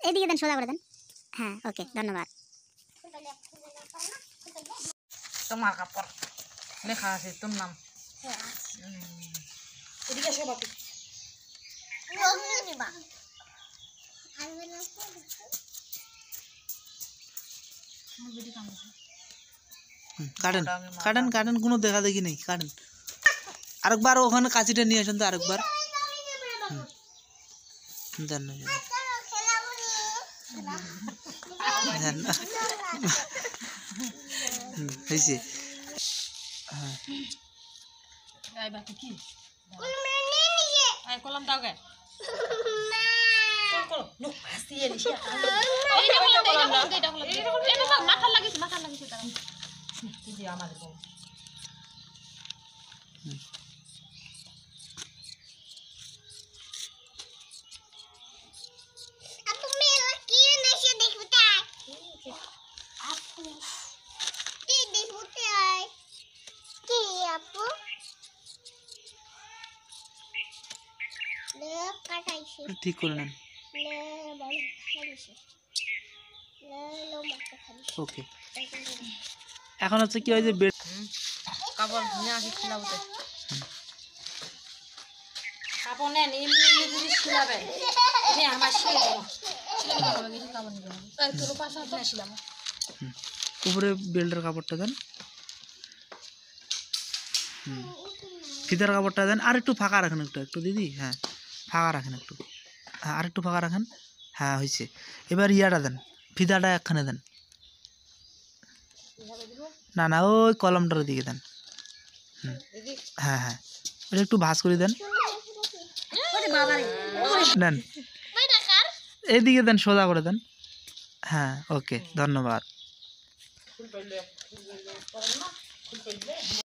এদিকে দেন, সোজা করে দেন। হ্যাঁ, ওকে, ধন্যবাদ। তোমার কাপড় লেখা আছে তোর নাম। এদিকে এসো বাপি। কাটেন কাটেন কাটেন, কোনো দেখা দেখি নেই, কাটেন। আরেকবার ওখানে কাঁচিটা নিয়ে আসেন তো, আরেকবার দেন না, হয়েছে। হ্যাঁ, কলম দাও গে। ঠিক করে নেন। ওকে, এখন হচ্ছে কি হয় যে বেড কাপড় নিয়ে আসি খিলাবতে। কাপড় নেন, এমনি এমনি যদি খিলাবে এটা আমার শিলে দেবো। কাপড় নিবে তোর পাশে না ছিলাম। উপরে বেল্টের কাপড়টা দেন, ফিতার কাপড়টা দেন। আর একটু ফাঁকা রাখেন, একটু একটু দিদি, হ্যাঁ ফাঁকা রাখেন একটু, হ্যাঁ আর একটু ফাঁকা রাখেন। হ্যাঁ হয়েছে। এবার ইয়াটা দেন, ফিতাটা একখানে দেন। না না, ওই কলমটার দিকে দেন। হ্যাঁ হ্যাঁ, ওটা একটু ভাঁজ করে দেন। দেন এইদিকে দেন, সোজা করে দেন। হ্যাঁ, ওকে, ধন্যবাদ।